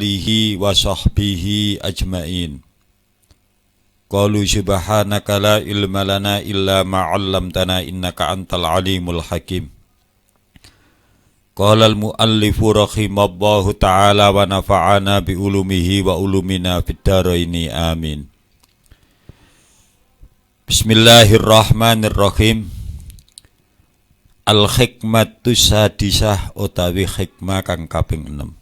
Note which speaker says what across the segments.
Speaker 1: alihi wa sahbihi ajmain. Qalu subhanaka la ilma lana illa ma 'allamtana innaka antal alimul hakim. Qala al-muallifu rahimallahu ta'ala wa nafa'ana bi ulumihi wa ulumina fid dharaini amin. Bismillahirrahmanirrahim. Al-hikmatu sadisah utawi hikmah kang kaping 6.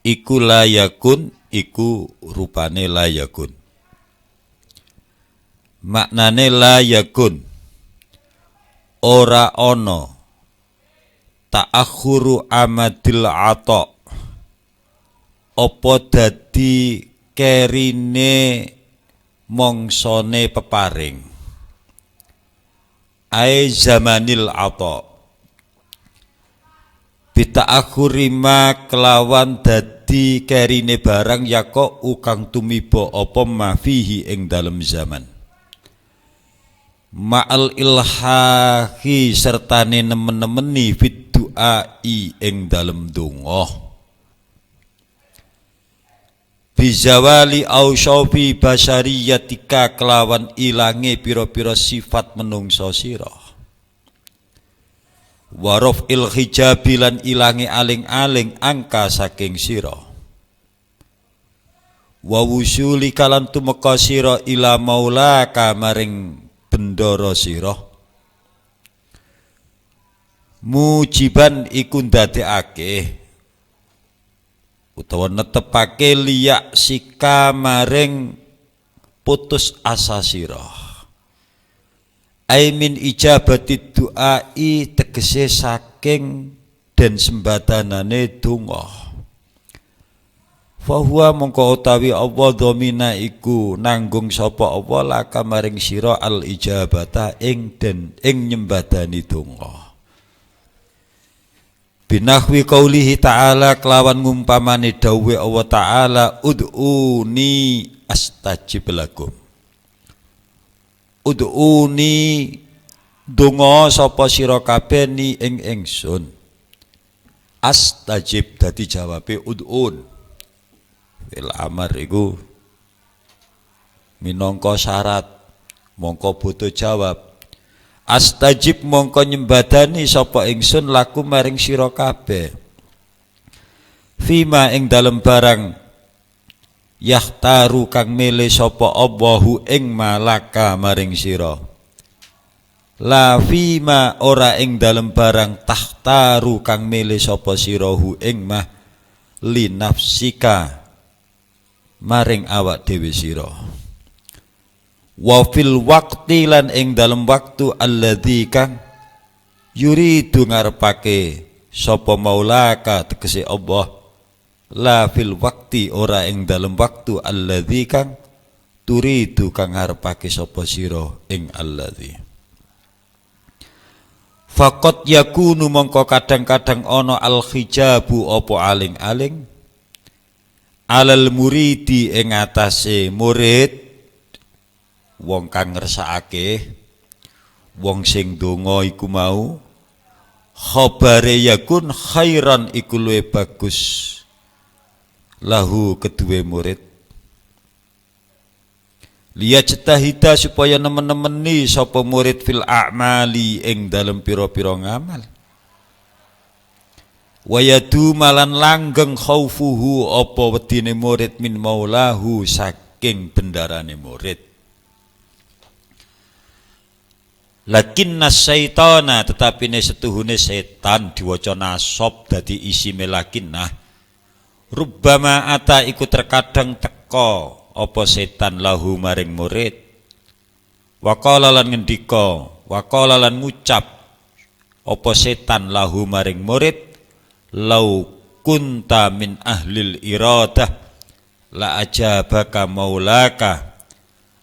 Speaker 1: Iku layakun, iku rupane layakun. Maknane layakun ora ana ta'akhuru amadil ata, apa dadi kerine mongsone peparing, ai zamanil ata, bita'akhuri ma kelawan dadi kerine barang yako ukang tumiba apa mafihi ing dalem zaman, ma'al ilhahi sertane nemen-nemeni fid du'ai ing dalem donga, bizawali ausofi basyariyatika kelawan ilange pira-pira sifat menungso sira, waraf il hijabi lan ilange aling-aling angka saking sira, wa wusuli kalan tumeka sira ila maulaka maring bendara sira, mujiban iku ndadekake utawa netepake liyak sika maring putus asa sira, ai min ijabati du'ai tegese saking den sembadanane donga, fahuwa mongko utawi Allah domina iku nanggung sapa apa laka maring sira al ijabata ing nyembadani donga, binahwi qaulihi ta'ala kelawan ngumpamane dawuhe Allah ta'ala ud'uni astajib lakum. Ud'uni donga sapa sira kabeh ni ing ingsun, astajib dadi jawabe ud'un fil amar iku minangka syarat mongko butuh jawab, astajib mongko nyembadani sapa ingsun laku maring sira kabeh, fima ing dalem barang yahtaru kang milih sapa Allahu ing malaka maring sira, la fima ora ing dalem barang tahtaru kang milih sapa sirahu ing mah li nafsika maring awak dhewe sira, wa fil waqti lan ing dalem waktu alladzi kang yuridu ngarepake sapa maulaka tegese Allah, la fil waqti ora ing dalem waktu alladzi kang turidu kang ngarepake sapa sira ing alladzi, faqat yakunu mongko kadang-kadang ana al hijabu apa aling-aling alal muridi ing atase murid, wong kang ngersakake wong sing donga iku mau, khabare yakun khairan iku luwih bagus lahu kedue murid, liya cetahida supaya nemen-nemeni sapa murid fil a'mali ing dalem pira-pira ngamal, wayadu malan langgeng khaufuhu apa wedine murid min maulahu saking bendarane murid, lakinna syaitana tetapi ne setuhune setan diwaca nasab dadi isime lakinnah, rubbama ata iku terkadang teka apa setan lahu maring murid, waqala lan ngendika waqala lan ngucap apa setan lahu maring murid, lau kunta min ahlil iradah la ajabaka maulaka,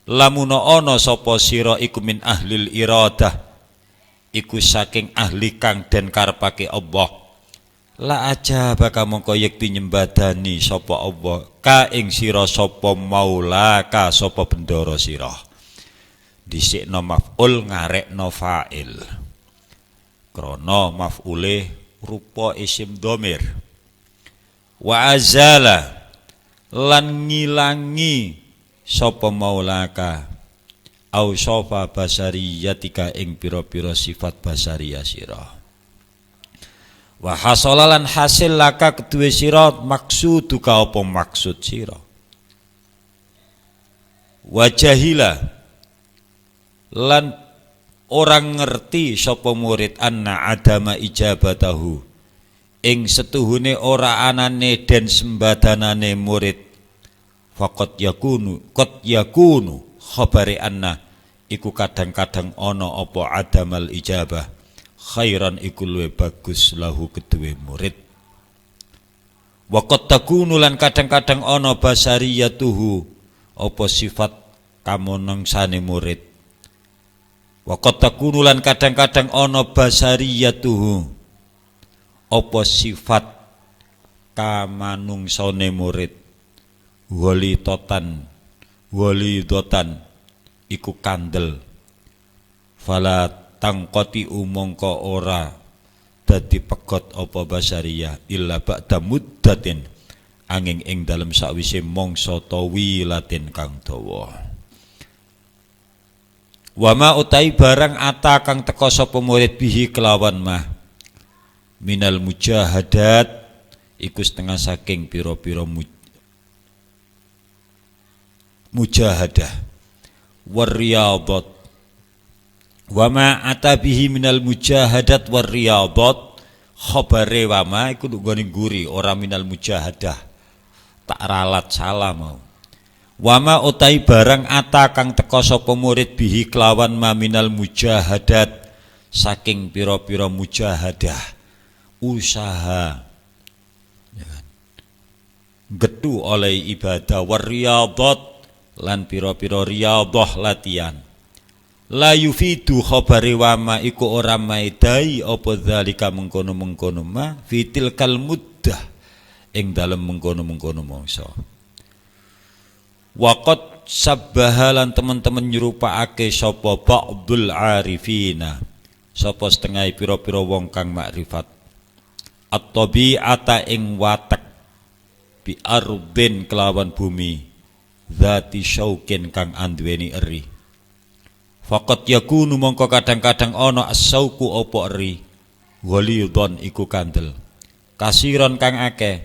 Speaker 1: lamun ana sapa sira iku min ahlil iradah iku saking ahli kang den karepake Allah, la ajabaka mongko yekti nyembadani sapa Allah ka ing sira sapa maulaka sapa bendara sira, dhisikna maf'ul ngarekna fa'il krana maf'ule rupa isim dhamir, wa azala lan ngilangi sapa maulaka au sofa basariyatika ing pira-pira sifat basariyah sira wa hasolalan hasil laka kedue sira maksuduka apa maksud sira wa jahila lan orang ngerti sapa murid anna adama ijabatahu ing setuhune ora anane den sembadanane murid faqad yakunu khabari anna iku kadang-kadang ana apa adamal ijabah khairan iku luwih bagus lahu kedue murid waqad takunu lan kadang-kadang ana basariyatuhu apa sifat kamonengsane murid waqad takunu lan kadang-kadang ana basariyatuhu apa sifat kamanungsane murid walidotan iku kandel fala tangqati umangka ora dadi pegot apa basariyah illa ba'da muddatin angin ing dalem sakwise mangsa tawilatin kang dawa wama utai barang ata kang teka sapa murid bihi kelawan mah minal mujahadat iku setengah saking pira-pira mujahadah warriyadat wama atabihi minal mujahadat warriyadat khabare wama iku nggone guri ora minal mujahadah tak ralat salah mau wama utai barang ata kang teka sapa murid bihi kelawan ma minal mujahadat saking pira-pira mujahadah usaha getu oleh ibadah warriyadat lan pira-pira riyadhah latihan la yufidu khabari wama iku ora maidai apa zalika mengkono-mengkono ma fitil kal muddah ing dalem mengkono-mengkono mangsa waqat sabbahalan teman-teman nyerupakake sapa ba'dul arifina sapa setengah pira-pira wong kang makrifat at-tabi'ata ing watek bi ardin kelawan bumi zati syaukin kang anduweni eri faqat yakunu mongko kadang-kadang ana as-sauku apa eri walidon iku kandel kasiron kang akeh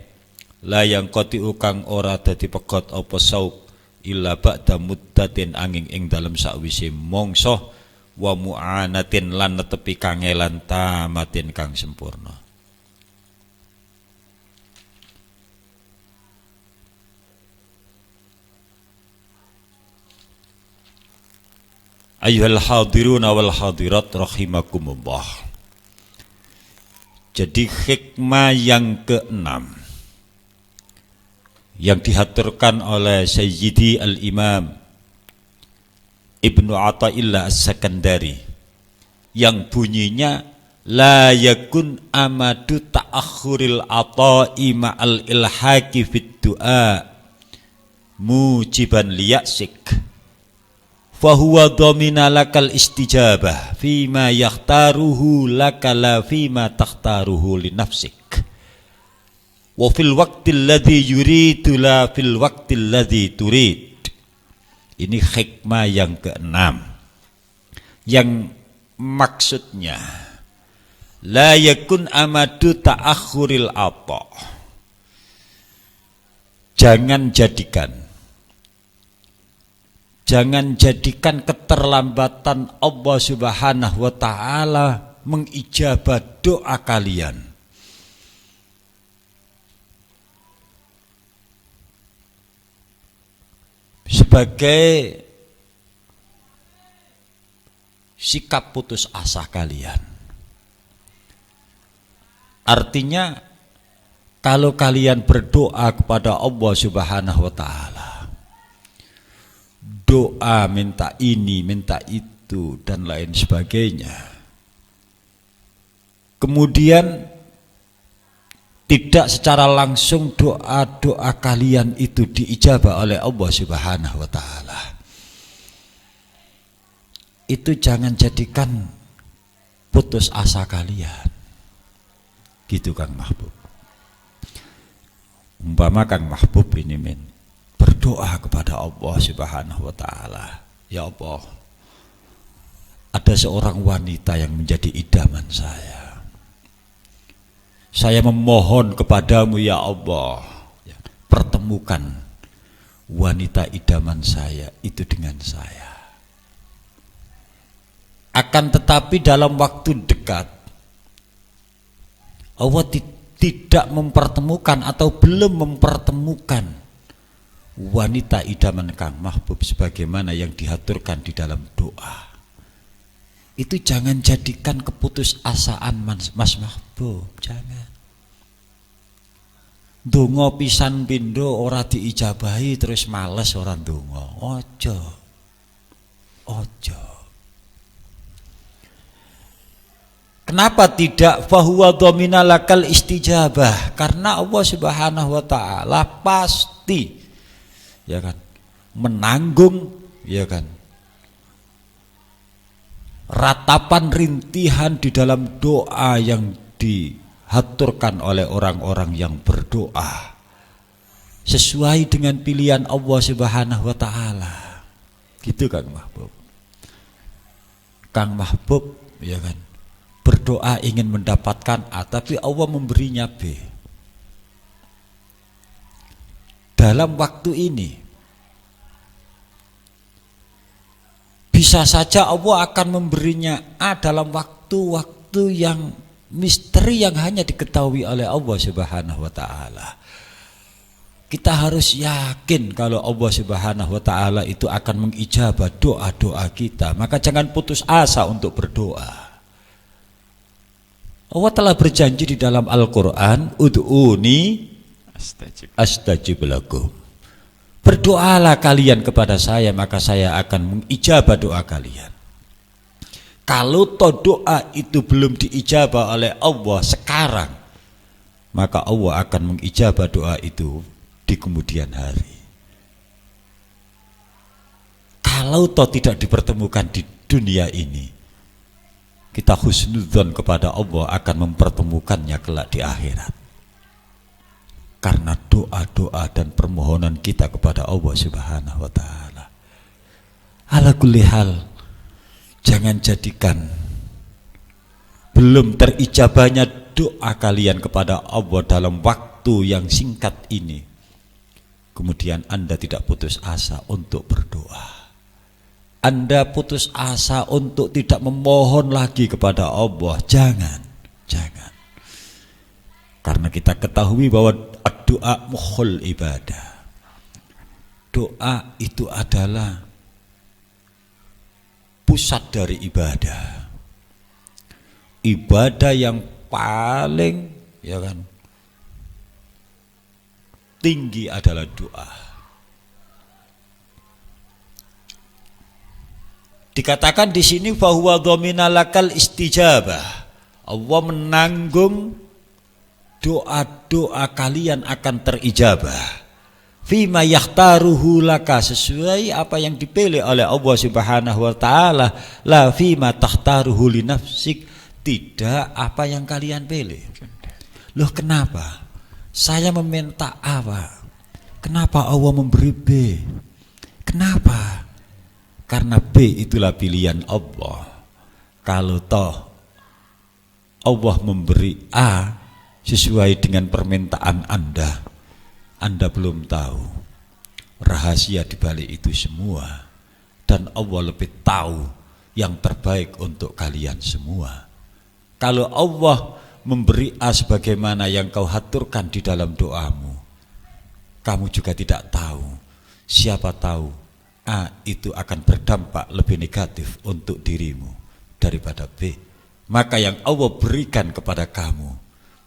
Speaker 1: la yang qati'u kang ora dadi pegot apa sauk illa ba'da muddatin angin ing dalem sakwise mangsa wa mu'anatin lan netepi kangelan tamatin kang sempurna Ayyuhal hadiruna wal hadirat rahimakumullah. Jadi hikmah yang keenam yang dihaturkan oleh Sayyidi Al-Imam Ibnu Athaillah As-Sakandari yang bunyinya la yakun amadu ta'akhuril ata'i ma'al ilhaqi fid du'a mujiban liyasik fahuwa dhamina lakal istijabah fima yakhtaruhu lakala fima takhtaruhu li nafsik wa fil waqtil ladzi yuridu la fil waqtil ladzi turid. Ini hikmah yang keenam yang maksudnya la yakun amadu ta'akhuril ata, jangan jadikan keterlambatan Allah Subhanahu wa ta'ala mengijabah doa kalian. Sebagai sikap putus asa kalian. Artinya kalau kalian berdoa kepada Allah Subhanahu wa ta'ala, doa minta ini, minta itu dan lain sebagainya, kemudian tidak secara langsung doa-doa kalian itu diijabah oleh Allah Subhanahu wa ta'ala, itu jangan jadikan putus asa kalian. Gitu Kang Mahbub. Umpama Kang Mahbub ini berdoa kepada Allah Subhanahu wa taala, ya Allah, ada seorang wanita yang menjadi idaman saya. Saya memohon kepadamu ya Allah, pertemukan wanita idaman saya itu dengan saya. Akan tetapi dalam waktu dekat Allah tidak mempertemukan atau belum mempertemukan wanita idaman Kang Mahbub sebagaimana yang diaturkan di dalam doa. Itu jangan jadikan keputusasaan Mas Mahbub, jangan. Donga pisan pindho ora diijabahi terus males ora ndonga. Ojo. Kenapa tidak fahuwa dhamina lakal istijabah? Karena Allah Subhanahu wa taala pasti ya kan menanggung ya kan ratapan rintihan di dalam doa yang dihaturkan oleh orang-orang yang berdoa sesuai dengan pilihan Allah Subhanahu wa taala. Gitu Kang Mahbub. Kang Mahbub ya kan berdoa ingin mendapatkan A, tapi Allah memberinya B. Dalam waktu ini bisa saja Allah akan memberinya A dalam waktu-waktu yang misteri yang hanya diketahui oleh Allah Subhanahu wa taala. Kita harus yakin kalau Allah Subhanahu wa taala itu akan mengijabah doa-doa kita. Maka jangan putus asa untuk berdoa. Allah telah berjanji di dalam Al-Quran, ud'uni astajib lakum. Berdoalah kalian kepada saya, maka saya akan mengijabah doa kalian. Kalau toh doa itu belum diijabah oleh Allah sekarang, maka Allah akan mengijabah doa itu di kemudian hari. Kalau toh tidak dipertemukan di dunia ini, kita husnudzon kepada Allah akan mempertemukannya kelak di akhirat. Karena doa-doa dan permohonan kita kepada Allah Subhanahu wa taala. Ala kulli hal, jangan jadikan belum terijabahnya doa kalian kepada Allah dalam waktu yang singkat ini kemudian Anda tidak putus asa untuk berdoa. Anda putus asa untuk tidak memohon lagi kepada Allah. Jangan. Karena kita ketahui bahwa doa mukhul ibadah. Doa itu adalah pusat dari ibadah. Ibadah yang paling ya kan tinggi adalah doa. Dikatakan di sini fahuwa dhamina lakal istijabah. Allah menanggung doa-doa kalian akan terijabah. Fima yakhtaruhu laka, sesuai apa yang dipilih oleh Allah Subhanahu wa taala, la fima takhtaruhu li nafsik, tidak apa yang kalian pilih. Loh kenapa? Saya meminta A, Pak. Kenapa Allah memberi B? Kenapa? Karena B itulah pilihan Allah. Kalau toh Allah memberi A sesuai dengan permintaan Anda belum tahu rahasia di balik itu semua, dan Allah lebih tahu yang terbaik untuk kalian semua. Kalau Allah memberi A sebagaimana yang kau haturkan di dalam doamu, kamu juga tidak tahu. Siapa tahu A itu akan berdampak lebih negatif untuk dirimu daripada B. Maka yang Allah berikan kepada kamu,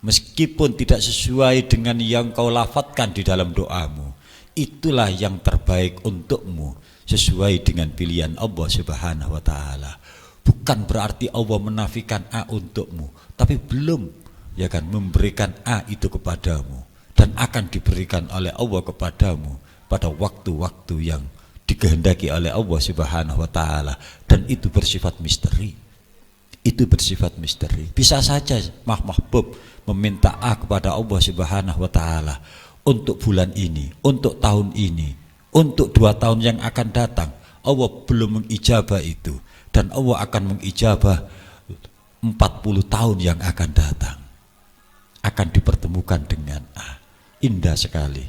Speaker 1: meskipun tidak sesuai dengan yang kau lafadzkan di dalam doamu, itulah yang terbaik untukmu sesuai dengan pilihan Allah Subhanahu wa taala. Bukan berarti Allah menafikan A untukmu, tapi belum ya kan memberikan A itu kepadamu, dan akan diberikan oleh Allah kepadamu pada waktu-waktu yang dikehendaki oleh Allah Subhanahu wa taala, dan itu bersifat misteri. Itu bersifat misteri. Bisa saja Mahbub meminta A kepada Allah Subhanahu wa taala, untuk bulan ini, untuk tahun ini, untuk 2 tahun yang akan datang. Allah belum mengijabah itu, dan Allah akan mengijabah 40 tahun yang akan datang. Akan dipertemukan dengan indah sekali.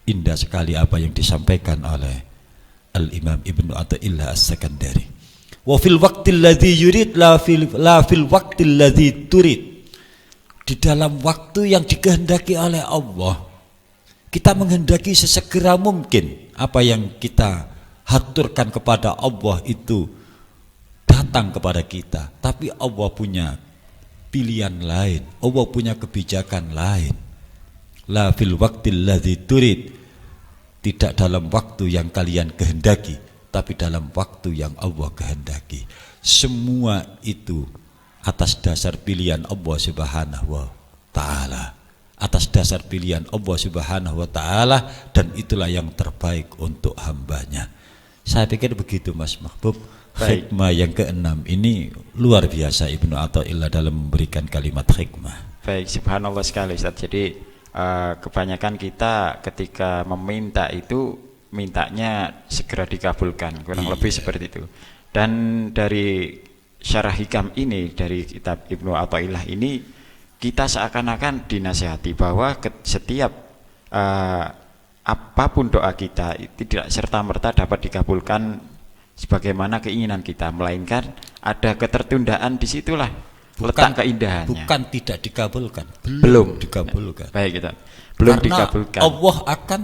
Speaker 1: Indah sekali apa yang disampaikan oleh Al-Imam Ibnu Athaillah As-Sakandari. Wa fil waqtil ladzi yurid la fil waqtil ladzi turid. Di dalam waktu yang dikehendaki oleh Allah, kita menghendaki sesegera mungkin apa yang kita haturkan kepada Allah itu datang kepada kita. Tapi Allah punya pilihan lain, Allah punya kebijakan lain. La fil waqtil ladzi turid. Tidak dalam waktu yang kalian kehendaki, tapi dalam waktu yang Allah kehendaki. Semua itu atas dasar pilihan Allah Subhanahu wa ta'ala, atas dasar pilihan Allah Subhanahu wa ta'ala, dan itulah yang terbaik untuk hambanya. Saya pikir begitu Mas Mahbub. Hikmah yang ke-6 ini luar biasa Ibnu Athaillah dalam memberikan kalimat hikmah.
Speaker 2: Baik, subhanallah sekali Ustaz. Jadi kebanyakan kita ketika meminta itu mintanya segera dikabulkan, kurang lebih seperti itu. Dan dari syarah hikam ini, dari kitab Ibnu Athaillah ini, kita seakan-akan dinasihati bahwa setiap apapun doa kita tidak serta-merta dapat dikabulkan sebagaimana keinginan kita, melainkan ada ketertundaan, disitulah letak keindahannya.
Speaker 1: Bukan tidak dikabulkan,
Speaker 2: belum
Speaker 1: dikabulkan.
Speaker 2: Baik kita, belum
Speaker 1: karena
Speaker 2: dikabulkan.
Speaker 1: Allah akan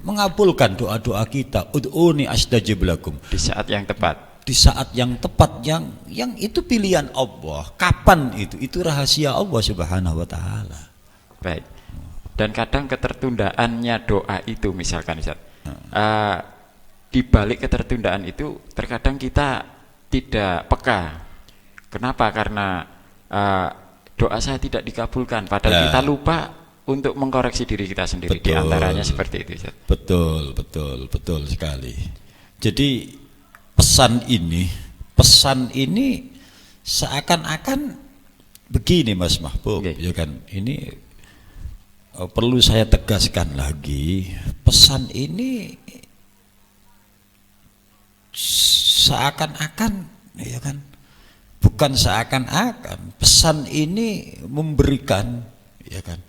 Speaker 1: mengabulkan doa-doa kita. Ud'uni astajib lakum.
Speaker 2: Di saat yang tepat.
Speaker 1: Di saat yang tepat, yang itu pilihan Allah. Kapan itu? Itu rahasia Allah Subhanahu wa ta'ala.
Speaker 2: Baik. Dan kadang ketertundaannya doa itu, misalkan Ustaz, di balik ketertundaan itu terkadang kita tidak peka. Kenapa? Karena doa saya tidak dikabulkan, padahal kita lupa untuk mengkoreksi diri kita sendiri. Betul, di antaranya seperti itu Ustaz.
Speaker 1: Betul sekali. Jadi pesan ini seakan-akan begini Mas Mahbub, ya kan? Ini perlu saya tegaskan lagi, pesan ini seakan-akan, ya kan? Bukan seakan-akan, pesan ini memberikan, ya kan,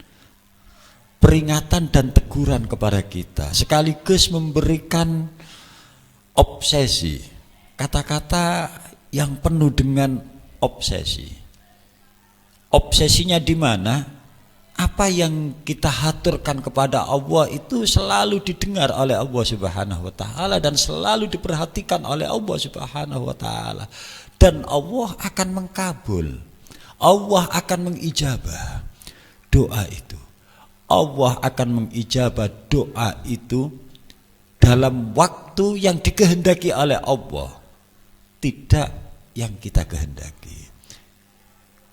Speaker 1: peringatan dan teguran kepada kita, sekaligus memberikan obsesi, kata-kata yang penuh dengan obsesi. Obsesinya di mana? Apa yang kita haturkan kepada Allah itu selalu didengar oleh Allah Subhanahu wa ta'ala, dan selalu diperhatikan oleh Allah Subhanahu wa ta'ala. Dan Allah akan mengkabul, Allah akan mengijabah doa itu. Allah akan mengijabah doa itu dalam waktu yang dikehendaki oleh Allah, tidak yang kita kehendaki.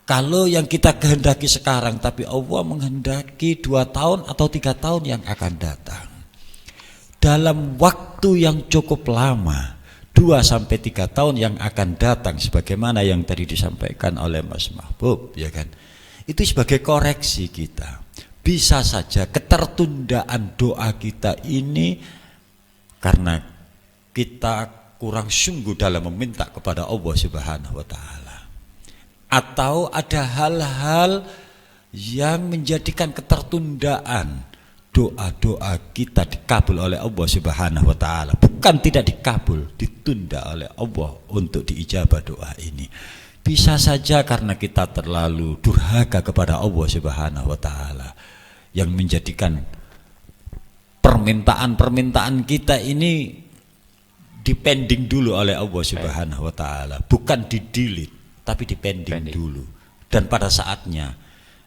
Speaker 1: Kalau yang kita kehendaki sekarang, tapi Allah menghendaki 2 tahun atau 3 tahun yang akan datang, dalam waktu yang cukup lama, 2-3 tahun yang akan datang, sebagaimana yang tadi disampaikan oleh Mas Mahbub, ya kan? Itu sebagai koreksi kita. Bisa saja ketertundaan doa kita ini karena kita kurang sungguh dalam meminta kepada Allah Subhanahu wa ta'ala, atau ada hal-hal yang menjadikan ketertundaan doa-doa kita dikabul oleh Allah Subhanahu wa ta'ala. Bukan tidak dikabul, ditunda oleh Allah untuk diijabah doa ini. Bisa saja karena kita terlalu durhaka kepada Allah Subhanahu wa ta'ala, yang menjadikan permintaan-permintaan kita ini dipending dulu oleh Allah Subhanahu wa ta'ala. Bukan di-delete, tapi dipending dulu. Dan pada saatnya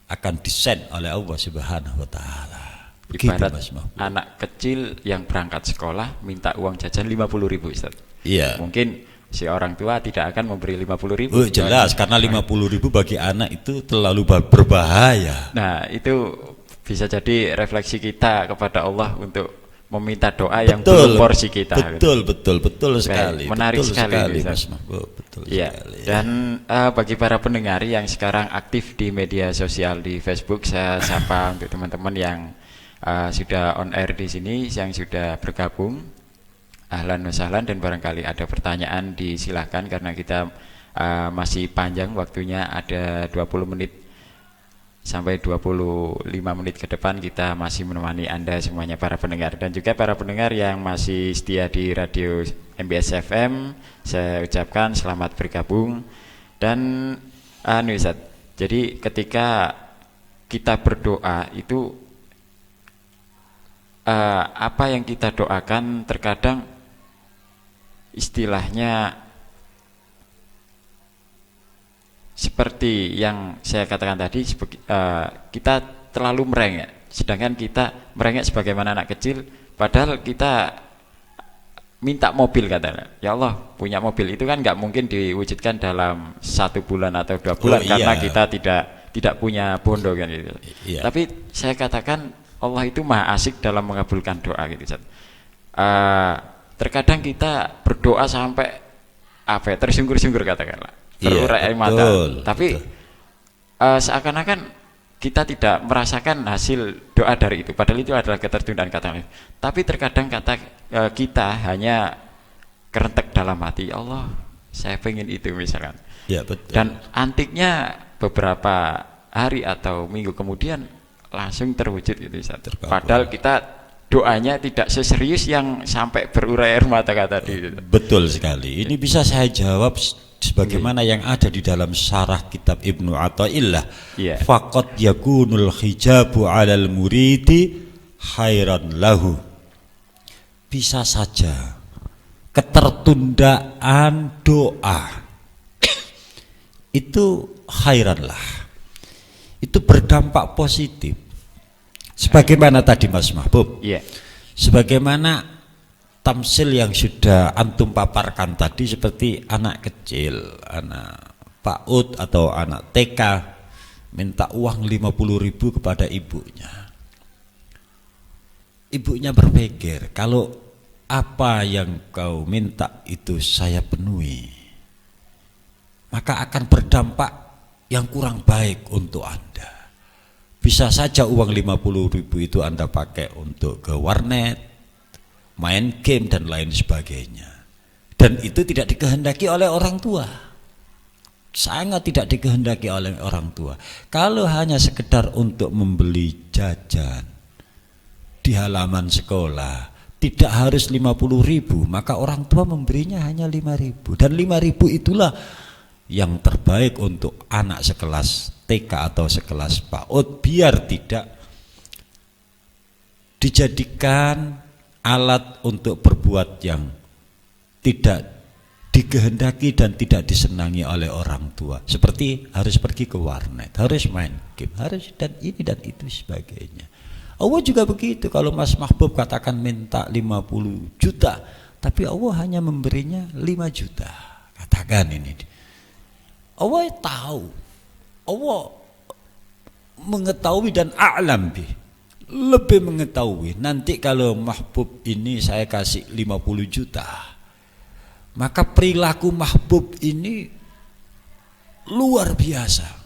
Speaker 1: akan disend oleh Allah Subhanahu wa ta'ala.
Speaker 2: Ibarat anak kecil yang berangkat sekolah minta uang jajan 50.000 Ustaz.
Speaker 1: Iya.
Speaker 2: Mungkin si orang tua tidak akan memberi 50.000.
Speaker 1: Oh, jelas, karena 50.000 bagi anak itu terlalu berbahaya.
Speaker 2: Nah, itu bisa jadi refleksi kita kepada Allah untuk meminta doa yang belum porsi kita.
Speaker 1: Betul sekali.
Speaker 2: Menarik sekali
Speaker 1: Mas Mahbub. Betul sekali.
Speaker 2: Dan bagi para pendengar yang sekarang aktif di media sosial di Facebook, saya sapa untuk teman-teman yang sudah on air di sini, yang sudah bergabung, ahlan wa sahlan, dan barangkali ada pertanyaan disilahkan karena kita masih panjang waktunya, ada 20 menit sampai 25 menit ke depan kita masih menemani Anda semuanya para pendengar, dan juga para pendengar yang masih setia di radio MBS FM, saya ucapkan selamat bergabung. Dan Ustaz, jadi ketika kita berdoa itu apa yang kita doakan terkadang istilahnya seperti yang saya katakan tadi, kita terlalu merengek, sedangkan kita merengek sebagaimana anak kecil, padahal kita minta mobil katanya, ya Allah punya mobil, itu kan nggak mungkin diwujudkan dalam 1 bulan atau 2 bulan, karena kita tidak punya bondo kan gitu. Iya. Tapi saya katakan Allah itu maha asik dalam mengabulkan doa gitu. Terkadang kita berdoa sampai tersungkur-sungkur katakanlah, berurai air mata, tapi seakan-akan kita tidak merasakan hasil doa dari itu, padahal itu adalah ketertundaan kata. Tapi terkadang kita hanya kerentek dalam hati, ya Allah saya pengen itu misalkan, ya, betul. Dan antiknya beberapa hari atau minggu kemudian langsung terwujud itu, padahal kita doanya tidak seserius yang sampai berurai air mata kata tadi.
Speaker 1: Betul sekali. Ini bisa saya jawab sebagaimana yang ada di dalam syarah kitab Ibnu Athaillah. Faqad yakunul hijabu 'alal muridi khairan lahu. Bisa saja ketertundaan doa itu khairanlah, itu berdampak positif. Sebagaimana tadi Mas Mahbub, sebagaimana tamsil yang sudah antum paparkan tadi, seperti anak kecil, anak PAUD atau anak TK minta uang 50.000 kepada ibunya. Ibunya berpikir, kalau apa yang kau minta itu saya penuhi, maka akan berdampak yang kurang baik untuk Anda. Bisa saja uang 50.000 itu Anda pakai untuk ke warnet, main game dan lain sebagainya, dan itu tidak dikehendaki oleh orang tua, sangat tidak dikehendaki oleh orang tua. Kalau hanya sekedar untuk membeli jajan di halaman sekolah, tidak harus 50.000, maka orang tua memberinya hanya 5.000, dan 5.000 itulah yang terbaik untuk anak sekelas TK atau sekelas PAUD, biar tidak dijadikan alat untuk berbuat yang tidak dikehendaki dan tidak disenangi oleh orang tua, seperti harus pergi ke warnet, harus main game, harus dan ini dan itu sebagainya. Allah juga begitu. Kalau Mas Mahbub katakan minta 50 juta, tapi Allah hanya memberinya 5 juta, katakan ini, Allah tahu, Allah mengetahui dan a'lam bih, lebih mengetahui. Nanti kalau Mahbub ini saya kasih 50 juta, maka perilaku Mahbub ini luar biasa.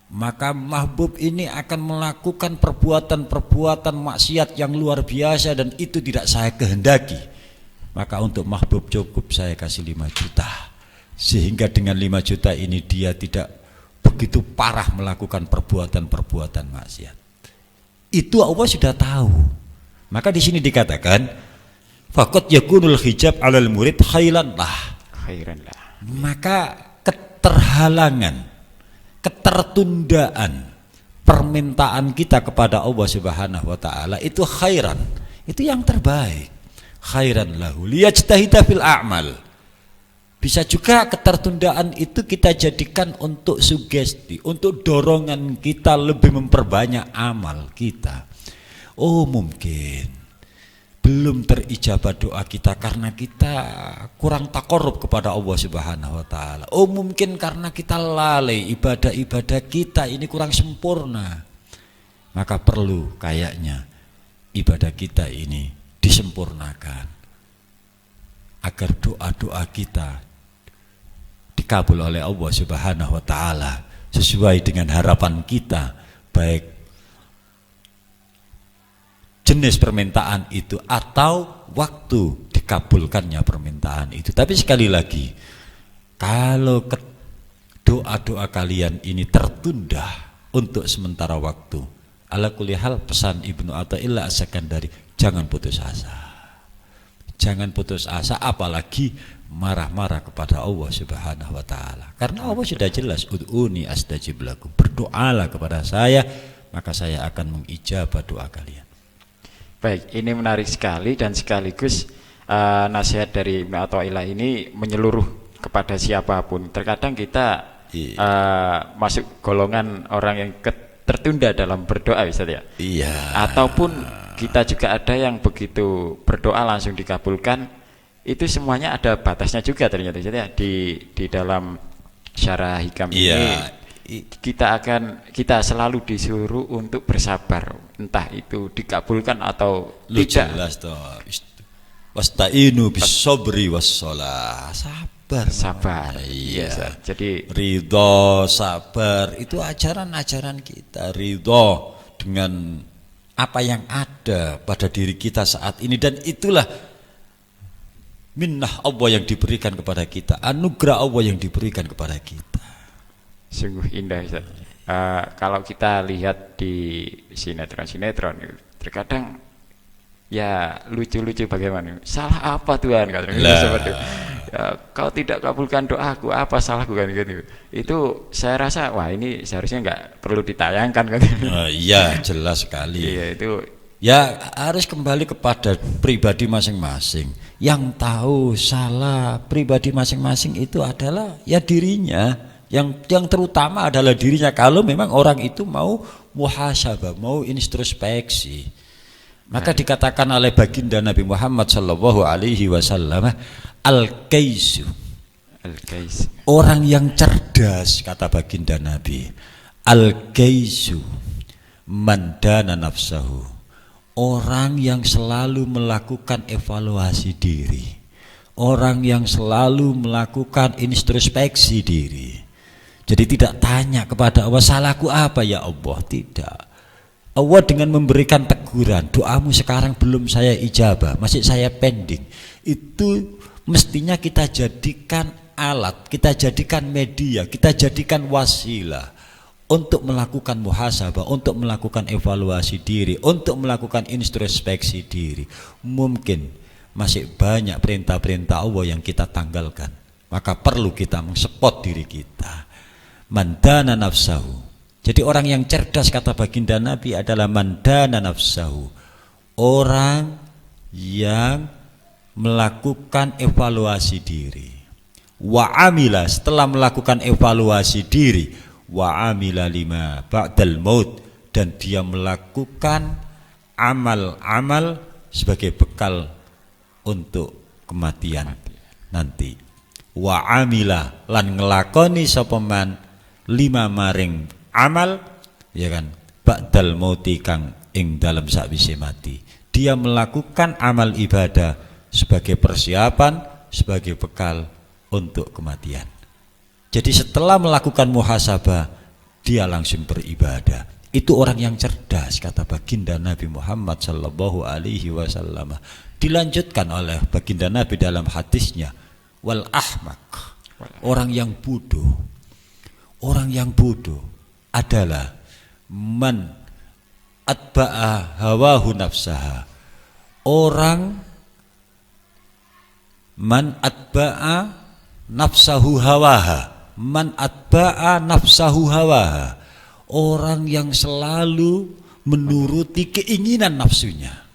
Speaker 1: Maka Mahbub ini akan melakukan perbuatan-perbuatan maksiat yang luar biasa, dan itu tidak saya kehendaki. Maka untuk Mahbub cukup saya kasih 5 juta. Sehingga dengan 5 juta ini dia tidak begitu parah melakukan perbuatan-perbuatan maksiat. Itu Allah sudah tahu. Maka di sini dikatakan faqad yakunul hijab 'alal murid khairan lah. Maka keterhalangan, ketertundaan permintaan kita kepada Allah Subhanahu wa taala itu khairan. Itu yang terbaik. Khairan lahu liyajtahida fil a'mal. Bisa juga ketertundaan itu kita jadikan untuk sugesti, untuk dorongan kita lebih memperbanyak amal kita. Oh, mungkin belum terijabah doa kita karena kita kurang takarrub kepada Allah Subhanahu wa taala. Oh, mungkin karena kita lalai, ibadah-ibadah kita ini kurang sempurna. Maka perlu kayaknya ibadah kita ini disempurnakan agar doa-doa kita dikabul oleh Allah Subhanahu wa taala sesuai dengan harapan kita, baik jenis permintaan itu atau waktu dikabulkannya permintaan itu. Tapi sekali lagi, kalau doa-doa kalian ini tertunda untuk sementara waktu, ala kulli hal, pesan Ibnu Athaillah As-Sakandari, jangan putus asa. Jangan putus asa, apalagi marah-marah kepada Allah Subhanahu wa taala. Karena Allah sudah jelas, ud'uni astajib lakum. Berdoalah kepada saya, maka saya akan mengijabah doa kalian.
Speaker 2: Baik, ini menarik sekali dan sekaligus nasihat dari Ibnu Athaillah ini menyeluruh kepada siapapun. Terkadang kita masuk golongan orang yang tertunda dalam berdoa, Ustaz ya.
Speaker 1: Iya.
Speaker 2: Ataupun kita juga ada yang begitu berdoa langsung dikabulkan. Itu semuanya ada batasnya juga ternyata, Ustaz ya. Di dalam syarah hikam ini kita selalu disuruh untuk bersabar, entah itu dikabulkan atau tidak.
Speaker 1: Jelas toh. Wasta'inu bis-sabri was-shalah. Sabar. Iya.
Speaker 2: Jadi
Speaker 1: ridho, sabar itu ajaran-ajaran kita. Ridho dengan apa yang ada pada diri kita saat ini, dan itulah minnah Allah yang diberikan kepada kita, anugerah Allah yang diberikan kepada kita.
Speaker 2: Sungguh indah, Ustaz. Kalau kita lihat di sinetron, terkadang ya lucu-lucu bagaimana. Salah apa Tuhan katanya seperti itu. Ya, kau tidak kabulkan doaku, apa salahku kan gitu. Itu saya rasa wah ini seharusnya nggak perlu ditayangkan kan.
Speaker 1: Iya, jelas sekali.
Speaker 2: Iya, itu
Speaker 1: ya harus kembali kepada pribadi masing-masing. Yang tahu salah pribadi masing-masing itu adalah ya dirinya. Yang terutama adalah dirinya. Kalau memang orang itu mau muhasabah, mau introspeksi, maka dikatakan oleh baginda Nabi Muhammad sallallahu alaihi wasallam, al-kaisu, orang yang cerdas, kata baginda Nabi, al-kaisu man dana nafsahu, orang yang selalu melakukan evaluasi diri, orang yang selalu melakukan introspeksi diri. Jadi tidak tanya kepada Allah, salahku apa ya Allah, tidak. Allah dengan memberikan teguran, doamu sekarang belum saya ijabah, masih saya pending. Itu mestinya kita jadikan alat, kita jadikan media, kita jadikan wasilah untuk melakukan muhasabah, untuk melakukan evaluasi diri, untuk melakukan introspeksi diri. Mungkin masih banyak perintah-perintah Allah yang kita tanggalkan, maka perlu kita mensupport diri kita. Mandana nafsahu. Jadi orang yang cerdas, kata baginda Nabi, adalah mandana nafsahu, orang yang melakukan evaluasi diri. Wa amila, setelah melakukan evaluasi diri, wa amila lima ba'dal maut, dan dia melakukan amal-amal sebagai bekal untuk kematian nanti. Wa amila, lan ngelakoni sapa man lima maring amal, ya kan, ba'dal mauti kang ing dalam sakwise mati. Dia melakukan amal ibadah sebagai persiapan, sebagai bekal untuk kematian. Jadi setelah melakukan muhasabah, dia langsung beribadah. Itu orang yang cerdas, kata baginda Nabi Muhammad sallallahu alaihi wasallam. Dilanjutkan oleh baginda Nabi dalam hadisnya, wal ahmak, orang yang bodoh. Orang yang bodoh adalah man atba'a hawahu nafsaha. Man atba'a nafsahu hawaha. Man atba'a nafsahu hawaha. Orang yang selalu menuruti keinginan nafsunya.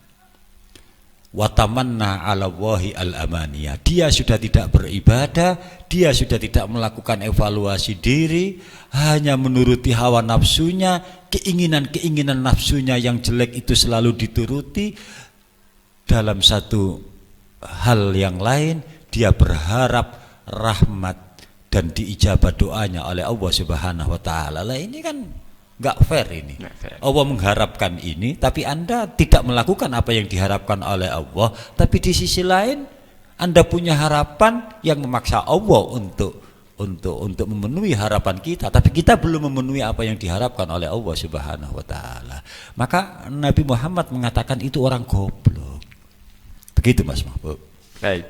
Speaker 1: Watamanna ala wahi al-amaniyah. Dia sudah tidak beribadah, dia sudah tidak melakukan evaluasi diri, hanya menuruti hawa nafsunya, keinginan-keinginan nafsunya yang jelek itu selalu dituruti. Dalam satu hal yang lain, dia berharap rahmat dan diijabah doanya oleh Allah Subhanahu wa taala. Lah ini kan enggak fair ini. Allah mengharapkan ini, tapi Anda tidak melakukan apa yang diharapkan oleh Allah. Tapi di sisi lain Anda punya harapan yang memaksa Allah untuk memenuhi harapan kita, tapi kita belum memenuhi apa yang diharapkan oleh Allah Subhanahu wa taala. Maka Nabi Muhammad mengatakan itu orang goblok. Begitu Mas Mahbub.
Speaker 2: Baik.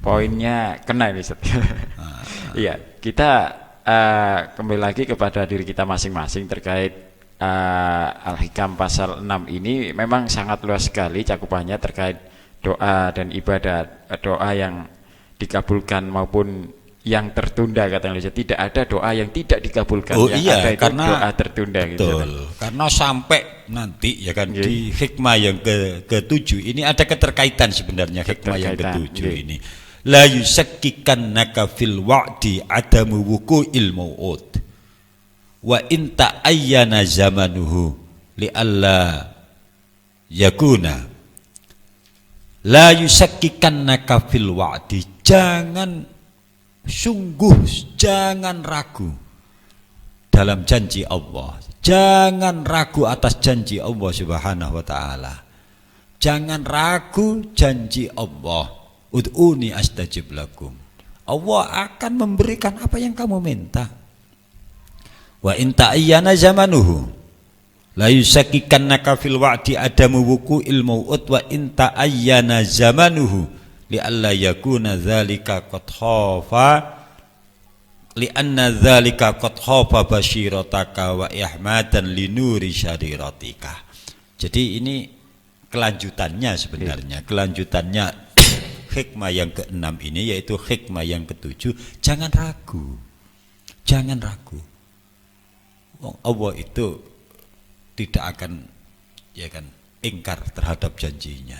Speaker 2: Poinnya kena ini Ustaz. Iya, kita kembali lagi kepada diri kita masing-masing terkait Al-Hikam pasal 6 ini memang sangat luas sekali cakupannya terkait doa dan ibadat, doa yang dikabulkan maupun yang tertunda, kata Indonesia. Tidak ada doa yang tidak dikabulkan.
Speaker 1: Oh
Speaker 2: yang
Speaker 1: iya,
Speaker 2: ada itu
Speaker 1: karena
Speaker 2: doa tertunda.
Speaker 1: betul,
Speaker 2: gitu.
Speaker 1: karena sampai nanti ya kan di hikmah yang ke-7 ini ada keterkaitan sebenarnya hikmah yang ke-7 ini. La yusakkikannaka fil wa'di adamu wuqu'il mau'ud wa in ta'ayyana zamanuhu li alla yakuna. La yusakkikannaka fil wa'di, jangan ragu dalam janji Allah. Jangan ragu atas janji Allah Subhanahu wa taala. Jangan ragu janji Allah. Ud'uni astajib lakum. Allah akan memberikan apa yang kamu minta. Wa in ta'ayyana zamanuhu la yusakkikannaka fil wa'di adamu wuqu'il mau'ud wa in ta'ayyana zamanuhu li'alla yakuna dzalika qad khafa li'anna dzalika qad khafa basyirataka wa ihmadan linuri syariratika. Jadi ini kelanjutannya sebenarnya, kelanjutannya hikmah yang ke-6 ini, yaitu hikmah yang ke-7. Jangan ragu, jangan ragu. Allah itu tidak akan ya kan ingkar terhadap janjinya.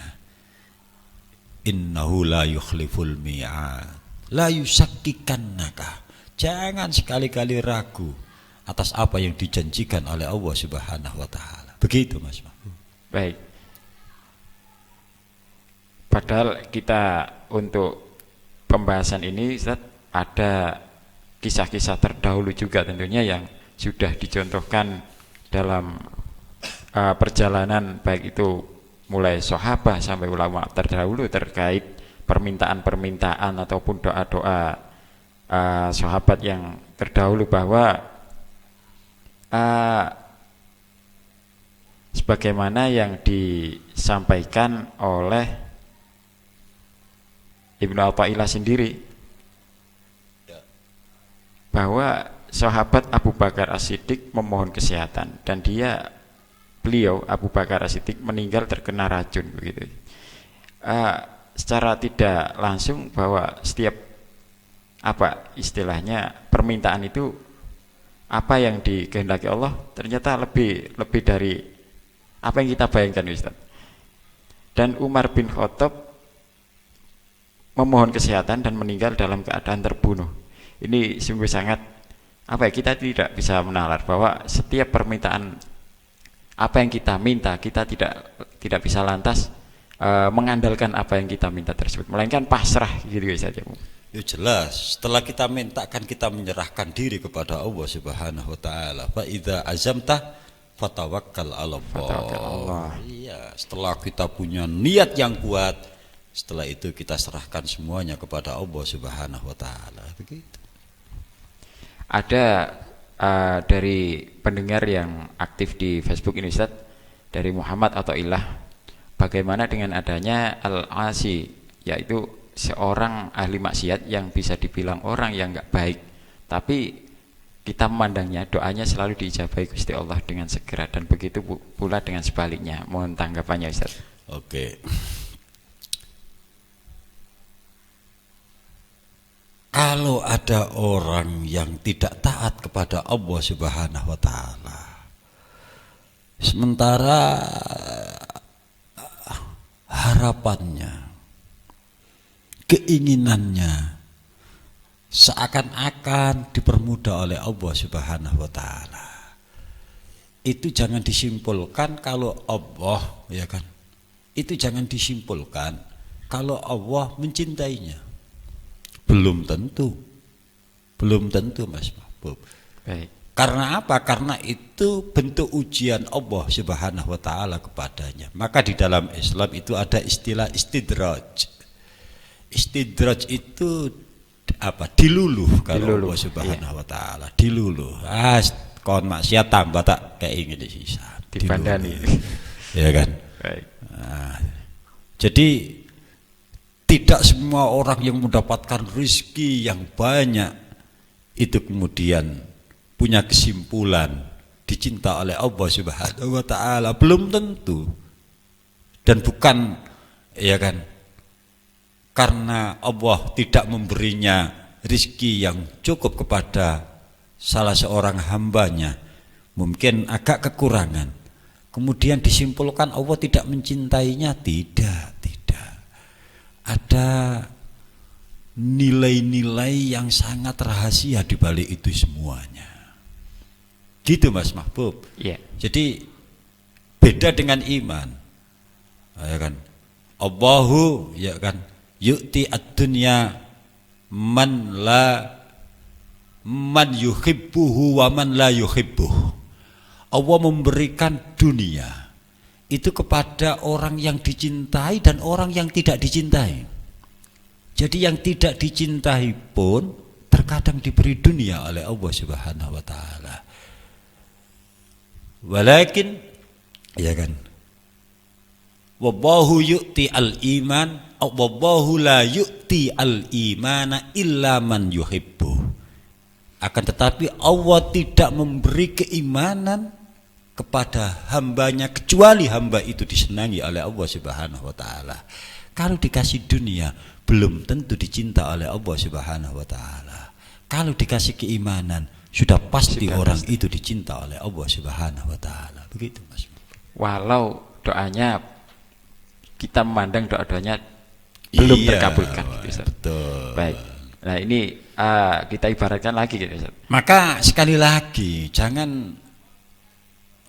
Speaker 1: Innahu la yukhliful mi'ad la yusakkikannaka. Jangan sekali-kali ragu atas apa yang dijanjikan oleh Allah Subhanahu wa taala. Begitu Mas Mahfud.
Speaker 2: Baik. Padahal kita untuk pembahasan ini Ustaz, ada kisah-kisah terdahulu juga tentunya yang sudah dicontohkan dalam perjalanan, baik itu mulai sahabat sampai ulama terdahulu terkait permintaan-permintaan ataupun doa-doa sahabat yang terdahulu, bahwa sebagaimana yang disampaikan oleh Ibnu Athaillah sendiri, bahwa sahabat Abu Bakar As-Siddiq memohon kesehatan dan beliau Abu Bakar As-Siddiq meninggal terkena racun begitu. Secara tidak langsung bahwa setiap apa istilahnya permintaan itu apa yang dikehendaki Allah ternyata lebih dari apa yang kita bayangkan Ustaz. Dan Umar bin Khattab memohon kesehatan dan meninggal dalam keadaan terbunuh. Ini sungguh sangat kita tidak bisa menalar bahwa setiap permintaan apa yang kita minta, kita tidak bisa lantas mengandalkan apa yang kita minta tersebut, melainkan pasrah gitu saja.
Speaker 1: Ya jelas, setelah kita minta kan kita menyerahkan diri kepada Allah Subhanahu wa taala. Fa idza azamta fatawakkal 'ala Allah. Iya, setelah kita punya niat yang kuat, setelah itu kita serahkan semuanya kepada Allah Subhanahu wa taala. Begitu.
Speaker 2: Ada dari pendengar yang aktif di Facebook ini Ustaz, dari Muhammad Athaillah, bagaimana dengan adanya al-asi, yaitu seorang ahli maksiat yang bisa dibilang orang yang enggak baik, tapi kita memandangnya doanya selalu diijabahi Gusti Allah dengan segera, dan begitu pula dengan sebaliknya. Mohon tanggapannya Ustaz.
Speaker 1: Oke. Kalau ada orang yang tidak taat kepada Allah Subhanahu wa taala, sementara harapannya, keinginannya seakan-akan dipermudah oleh Allah Subhanahu wa taala, itu jangan disimpulkan kalau Allah, ya kan? Itu jangan disimpulkan kalau Allah mencintainya. Belum tentu Mas Mahbub.
Speaker 2: Baik.
Speaker 1: Karena apa? Karena itu bentuk ujian Allah Subhanahu wa taala kepadanya. Maka di dalam Islam itu ada istilah istidraj. Istidraj itu apa diluluh kalau
Speaker 2: Diluluh,
Speaker 1: Allah Subhanahu wa taala diluluh. Kon maksiat tambah tak kayak ingin sisa.
Speaker 2: Dibandani.
Speaker 1: Ya kan?
Speaker 2: Baik.
Speaker 1: Nah, jadi tidak semua orang yang mendapatkan rezeki yang banyak itu kemudian punya kesimpulan dicinta oleh Allah Subhanahu wa taala, belum tentu. Dan bukan ya kan karena Allah tidak memberinya rezeki yang cukup kepada salah seorang hambanya, mungkin agak kekurangan, kemudian disimpulkan Allah tidak mencintainya. Tidak ada nilai-nilai yang sangat rahasia di balik itu semuanya. Gitu Mas Mahbub.
Speaker 2: Iya.
Speaker 1: Jadi beda dengan iman. Ya kan? Allahu ya kan yu'ti ad-dunya man yuhibbuhu wa man la yuhibbuhu. Allah memberikan dunia itu kepada orang yang dicintai dan orang yang tidak dicintai. Jadi yang tidak dicintai pun terkadang diberi dunia oleh Allah Subhanahu wa taala. Walakin ya kan wallahu yu'ti al-iman wallahu la yu'ti al-imana illa man yuhibbu. Akan tetapi Allah tidak memberi keimanan kepada hambanya kecuali hamba itu disenangi oleh Allah Subhanahu wa taala. Kalau dikasih dunia belum tentu dicinta oleh Allah Subhanahu wa taala. Kalau dikasih keimanan sudah pasti orang itu dicinta oleh Allah Subhanahu wa taala. Begitu Mas.
Speaker 2: Walau doanya kita memandang doa-doanya belum terkabulkan gitu, Ustaz.
Speaker 1: Betul.
Speaker 2: Baik. Nah, ini kita ibaratkan lagi gitu, Ustaz.
Speaker 1: Maka sekali lagi jangan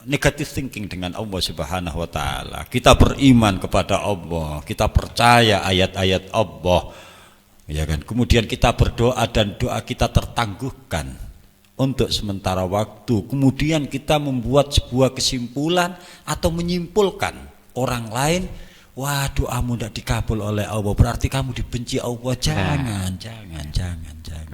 Speaker 1: negative thinking dengan Allah Subhanahu wa taala. Kita beriman kepada Allah, kita percaya ayat-ayat Allah. Ya kan? Kemudian kita berdoa dan doa kita tertangguhkan untuk sementara waktu. Kemudian kita membuat sebuah kesimpulan atau menyimpulkan orang lain, wah doamu tidak dikabul oleh Allah, berarti kamu dibenci Allah. Jangan.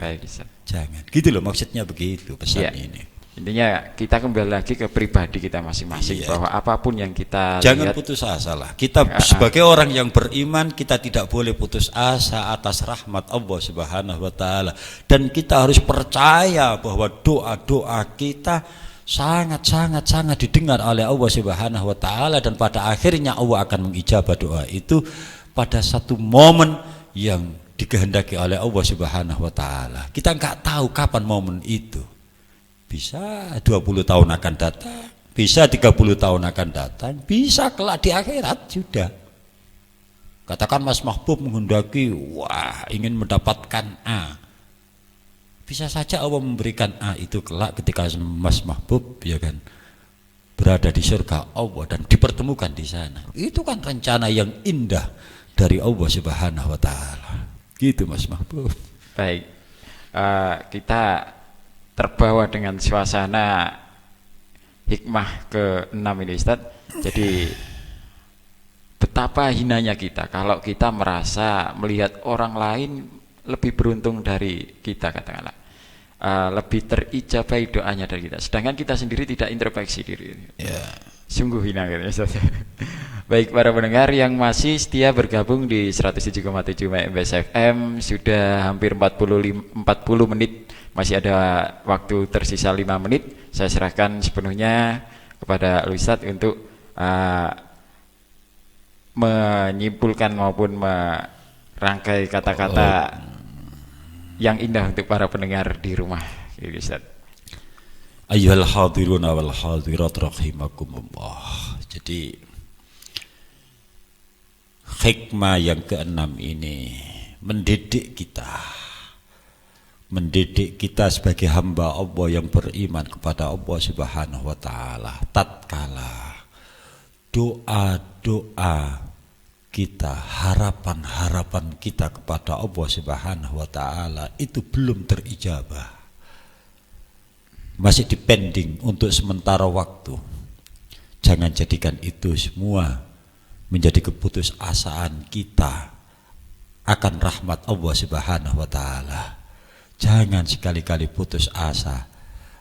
Speaker 2: Baik, Ustaz.
Speaker 1: Jangan. Gitu loh maksudnya, begitu pesan ini.
Speaker 2: Intinya kita kembali lagi ke pribadi kita masing-masing, bahwa apapun yang kita
Speaker 1: jangan
Speaker 2: lihat,
Speaker 1: putus asa lah. Kita sebagai orang yang beriman, kita tidak boleh putus asa atas rahmat Allah Subhanahu wa taala, dan kita harus percaya bahwa doa-doa kita sangat didengar oleh Allah Subhanahu wa taala, dan pada akhirnya Allah akan mengijabah doa itu pada satu momen yang dikehendaki oleh Allah Subhanahu wa taala. Kita nggak tahu kapan momen itu. Bisa 20 tahun akan datang, bisa 30 tahun akan datang, bisa kelak di akhirat sudah. Katakan Mas Mahbub menghendaki, wah ingin mendapatkan A, bisa saja Allah memberikan A itu kelak ketika Mas Mahbub ya kan berada di surga Allah dan dipertemukan di sana. Itu kan rencana yang indah dari Allah Subhanahu wa taala. Gitu Mas Mahbub.
Speaker 2: baik, kita terbawa dengan suasana hikmah ke-6 ini, Ustaz. Jadi betapa hinanya kita kalau kita merasa melihat orang lain lebih beruntung dari kita, katakanlah lebih terijabai doanya dari kita, sedangkan kita sendiri tidak introspeksi diri. Sungguh hina gitu, Ustaz. Baik, para pendengar yang masih setia bergabung di 107,7 MBS FM, sudah hampir 40 menit, masih ada waktu tersisa 5 menit. Saya serahkan sepenuhnya kepada Ustadz untuk menyimpulkan maupun merangkai kata-kata yang indah untuk para pendengar di rumah, Ustadz.
Speaker 1: Ayyuhal hadirun wal hadirat rahimakumullah. Jadi hikmah yang ke-6 ini mendidik kita sebagai hamba Allah yang beriman kepada Allah Subhanahu wa taala. Tatkala doa-doa kita, harapan-harapan kita kepada Allah Subhanahu wa taala itu belum terijabah, masih dipending untuk sementara waktu, jangan jadikan itu semua menjadi keputusasaan kita akan rahmat Allah Subhanahu wa taala. Jangan sekali-kali putus asa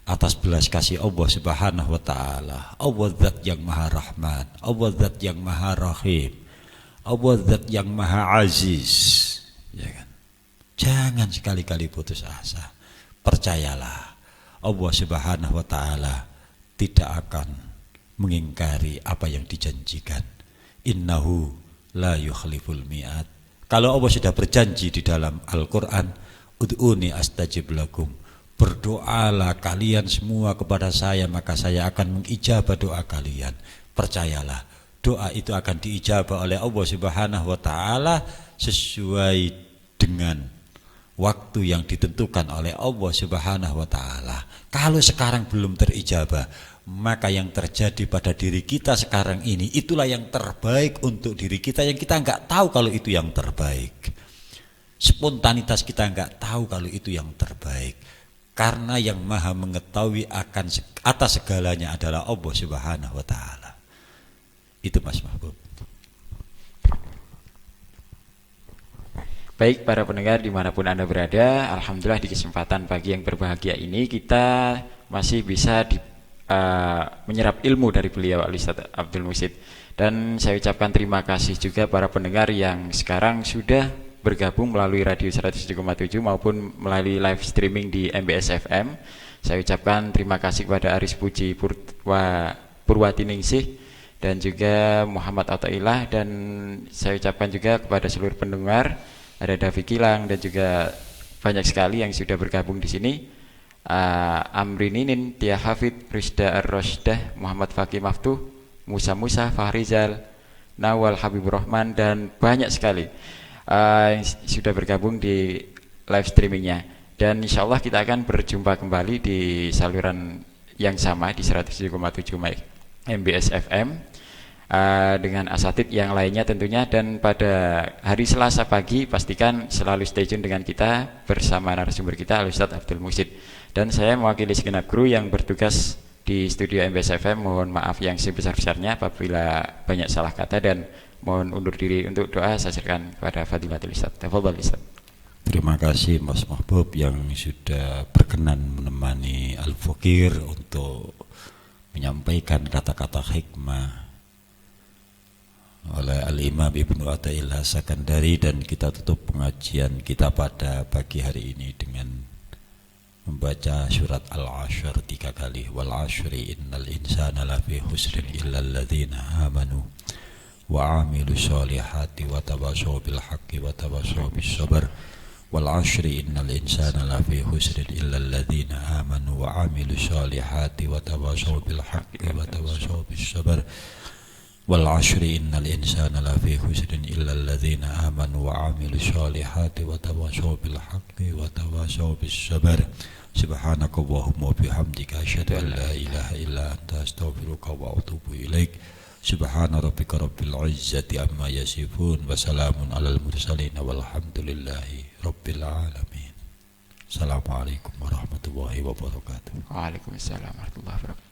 Speaker 1: atas belas kasih Allah Subhanahu wa taala. Allah zat yang maha rahman, Allah zat yang maha rahim, Allah zat yang maha aziz, ya kan? Jangan sekali-kali putus asa. Percayalah, Allah Subhanahu wa taala tidak akan mengingkari apa yang dijanjikan. Innahu la yukhliful mi'ad. Kalau Allah sudah berjanji di dalam Al-Qur'an, ud'uni astajib lakum, berdoalah kalian semua kepada saya, maka saya akan mengijabah doa kalian. Percayalah, doa itu akan diijabah oleh Allah Subhanahu wa taala sesuai dengan waktu yang ditentukan oleh Allah Subhanahu wa taala. Kalau sekarang belum terijabah, maka yang terjadi pada diri kita sekarang ini itulah yang terbaik untuk diri kita, yang kita enggak tahu kalau itu yang terbaik. Spontanitas kita enggak tahu kalau itu yang terbaik. Karena yang maha mengetahui akan atas segalanya adalah Allah Subhanahu wa taala. Itu Mas Mahbub.
Speaker 2: Baik para pendengar dimanapun Anda berada, alhamdulillah di kesempatan pagi yang berbahagia ini kita masih bisa menyerap ilmu dari beliau Al-Ustaz Abdul Muhsin. Dan saya ucapkan terima kasih juga para pendengar yang sekarang sudah bergabung melalui radio 107,7 maupun melalui live streaming di MBS FM. Saya ucapkan terima kasih kepada Aris Puji Purwatiningsih dan juga Muhammad Athaillah, dan saya ucapkan juga kepada seluruh pendengar, ada Davi Kilang dan juga banyak sekali yang sudah bergabung di sini. Amrininin, Tia Hafid, Rizda Ar-Rosdah, Muhammad Fakih Maftuh, Musa Fahrizal, Nawal Habibur Rahman, dan banyak sekali yang sudah bergabung di live streamingnya. Dan insya Allah kita akan berjumpa kembali di saluran yang sama di 107,7 MBS FM dengan asatid yang lainnya tentunya. Dan pada hari Selasa pagi pastikan selalu stay tune dengan kita bersama narasumber kita Al-Ustaz Abdul Muhsin. Dan saya mewakili segenap kru yang bertugas di studio MBS FM, mohon maaf yang sebesar-besarnya apabila banyak salah kata, dan mohon undur diri untuk doa. Saya serahkan kepada Fadilatul Ustaz. Tafadhal Ustaz.
Speaker 1: Terima kasih Mas Mahbub yang sudah berkenan menemani Al-Fakir untuk menyampaikan kata-kata hikmah oleh Al-Imam Ibnu Athaillah Sakandari. Dan kita tutup pengajian kita pada pagi hari ini dengan membaca surat Al-Ashr 3 kali. Wal ashri innal insana lafi husrin illa alladzina amanu wa amilu sholihati wa tawasaw bil haqqi wa tawasaw bis sabr. Wal ashri innal insana lafi husrin illa alladzina amanu wa amilu sholihati wa tawasaw bil haqqi wa tawasaw bis sabr. Wal ashri innal insana lafi husrin illa alladzina amanu wa amilu sholihati wa tawasaw bil haqqi wa tawasaw bis sabr. Subhanakallahumma wa bihamdika asyhadu an la ilaha illa anta astaghfiruka wa atubu ilaik. Subhana rabbika rabbil izzati amma yasifun wa salamun alal mursalin walhamdulillahi rabbil alamin. Assalamualaikum warahmatullahi wabarakatuh.
Speaker 2: Waalaikumsalam warahmatullahi wabarakatuh.